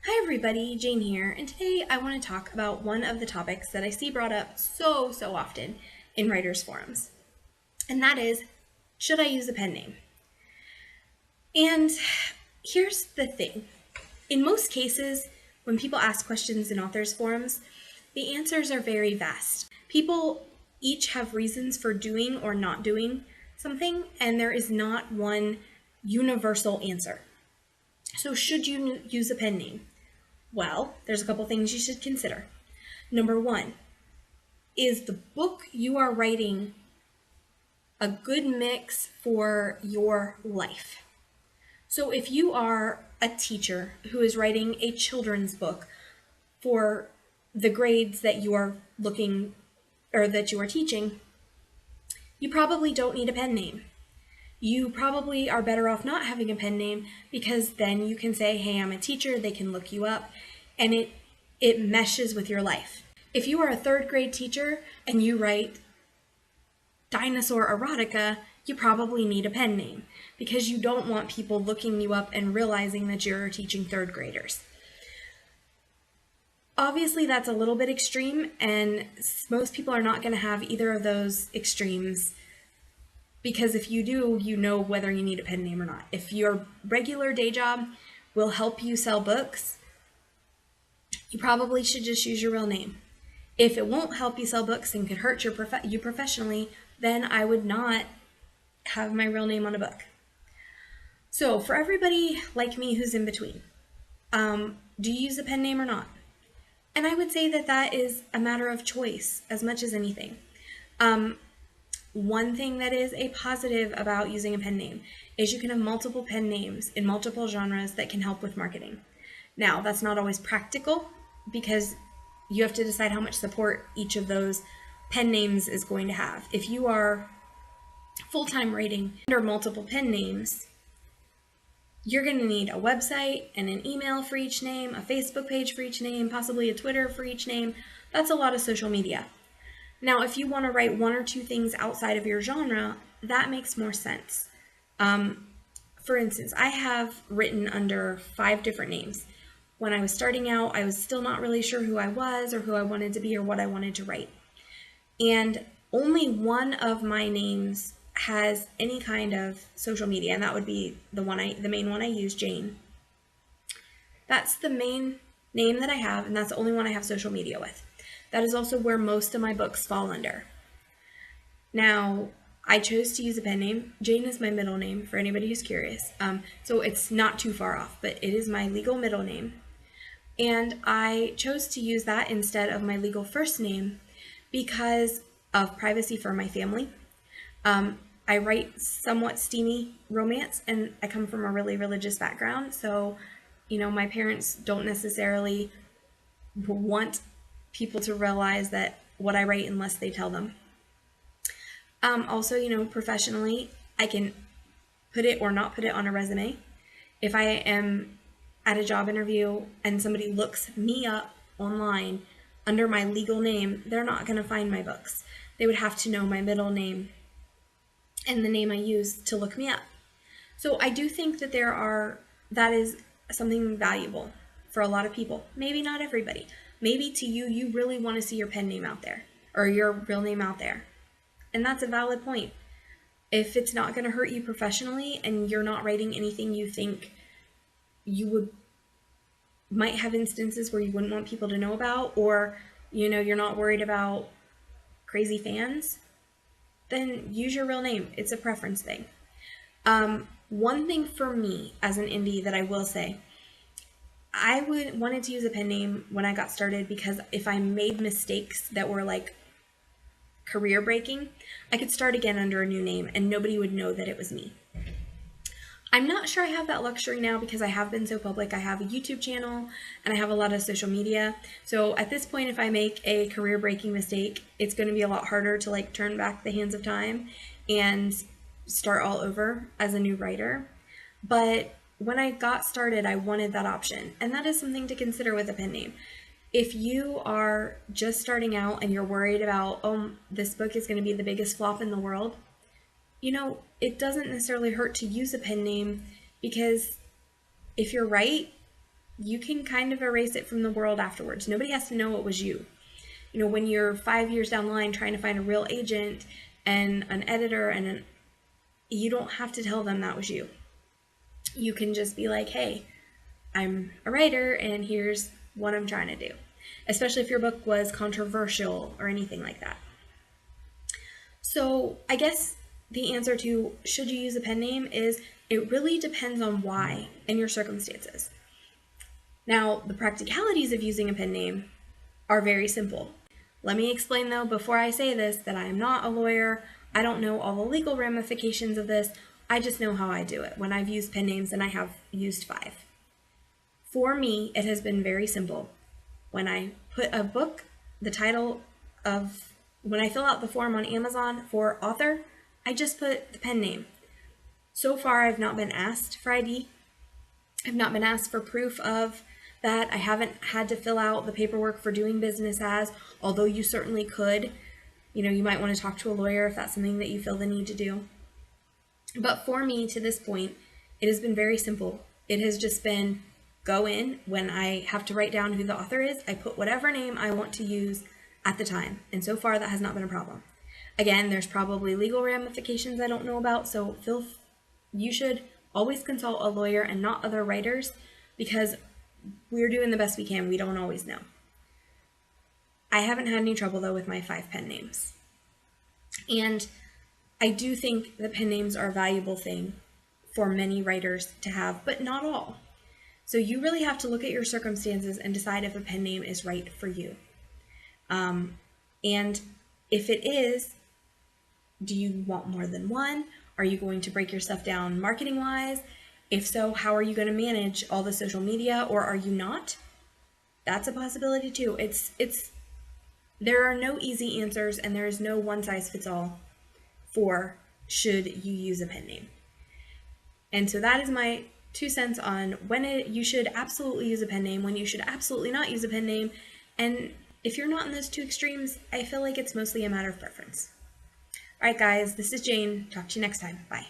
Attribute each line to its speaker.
Speaker 1: Hi everybody, Jane here, and today I want to talk about one of the topics that I see brought up so often in writers' forums, and that is, should I use a pen name? And here's the thing. In most cases, when people ask questions in authors' forums, the answers are very vast. People each have reasons for doing or not doing something, and there is not one universal answer. So should you use a pen name? Well, there's a couple things you should consider. Number one, is the book you are writing a good mix for your life? So if you are a teacher who is writing a children's book for the grades that you are looking or that you are teaching, you probably don't need a pen name. You probably are better off not having a pen name because then you can say, hey, I'm a teacher, they can look you up, and it meshes with your life. If you are a third grade teacher and you write dinosaur erotica, you probably need a pen name because you don't want people looking you up and realizing that you're teaching third graders. Obviously, that's a little bit extreme, and most people are not going to have either of those extremes because if you do, you know whether you need a pen name or not. If your regular day job will help you sell books, you probably should just use your real name. If it won't help you sell books and could hurt you professionally, then I would not have my real name on a book. So for everybody like me who's in between, do you use a pen name or not? And I would say that that is a matter of choice as much as anything. One thing that is a positive about using a pen name is you can have multiple pen names in multiple genres that can help with marketing. Now, that's not always practical because you have to decide how much support each of those pen names is going to have. If you are full-time writing under multiple pen names, you're going to need a website and an email for each name, a Facebook page for each name, possibly a Twitter for each name. That's a lot of social media. Now, if you want to write one or two things outside of your genre, that makes more sense. For instance, I have written under 5 different names. When I was starting out, I was still not really sure who I was or who I wanted to be or what I wanted to write. And only one of my names has any kind of social media, and that would be the main one I use, Jane. That's the main name that I have, and that's the only one I have social media with. That is also where most of my books fall under. Now, I chose to use a pen name. Jane is my middle name, for anybody who's curious. So it's not too far off, but it is my legal middle name. And I chose to use that instead of my legal first name because of privacy for my family. I write somewhat steamy romance, and I come from a really religious background, so, my parents don't necessarily want people to realize that what I write unless they tell them. Also, professionally, I can put it or not put it on a resume. If I am at a job interview and somebody looks me up online under my legal name, they're not going to find my books. They would have to know my middle name and the name I use to look me up. So I do think that that is something valuable for a lot of people. Maybe not everybody. Maybe to you, you really want to see your pen name out there or your real name out there. And that's a valid point. If it's not going to hurt you professionally and you're not writing anything you think you might have instances where you wouldn't want people to know about, or, you're not worried about crazy fans, then use your real name. It's a preference thing. One thing for me as an indie that I will say, I wanted to use a pen name when I got started because if I made mistakes that were like career breaking, I could start again under a new name and nobody would know that it was me. I'm not sure I have that luxury now because I have been so public. I have a YouTube channel and I have a lot of social media. So at this point, if I make a career breaking mistake, it's going to be a lot harder to turn back the hands of time and start all over as a new writer. But when I got started, I wanted that option. And that is something to consider with a pen name. If you are just starting out and you're worried about, this book is going to be the biggest flop in the world, it doesn't necessarily hurt to use a pen name because if you're right, you can kind of erase it from the world afterwards. Nobody has to know it was you. You know, when you're 5 years down the line trying to find a real agent and an editor you don't have to tell them that was you. You can just be like, hey, I'm a writer and here's what I'm trying to do. Especially if your book was controversial or anything like that. So I guess the answer to should you use a pen name is it really depends on why and your circumstances. Now, the practicalities of using a pen name are very simple. Let me explain though, before I say this, that I am not a lawyer. I don't know all the legal ramifications of this. I just know how I do it when I've used pen names, and I have used 5. For me, it has been very simple. When I put a book, the title of, when I fill out the form on Amazon for author, I just put the pen name. So far, I've not been asked for ID. I've not been asked for proof of that. I haven't had to fill out the paperwork for doing business as, although you certainly could. You know, you might want to talk to a lawyer if that's something that you feel the need to do. But for me, to this point, it has been very simple. It has just been go in, when I have to write down who the author is, I put whatever name I want to use at the time. And so far, that has not been a problem. Again, there's probably legal ramifications I don't know about, so you should always consult a lawyer and not other writers, because we're doing the best we can. We don't always know. I haven't had any trouble, though, with my 5 pen names. And I do think that pen names are a valuable thing for many writers to have, but not all. So you really have to look at your circumstances and decide if a pen name is right for you. And if it is, do you want more than one? Are you going to break your stuff down marketing-wise? If so, how are you going to manage all the social media, or are you not? That's a possibility too. There are no easy answers, and there is no one-size-fits-all for should you use a pen name. And so that is my 2 cents on when you should absolutely use a pen name, when you should absolutely not use a pen name. And if you're not in those 2 extremes, I feel like it's mostly a matter of preference. All right, guys, this is Jane. Talk to you next time. Bye.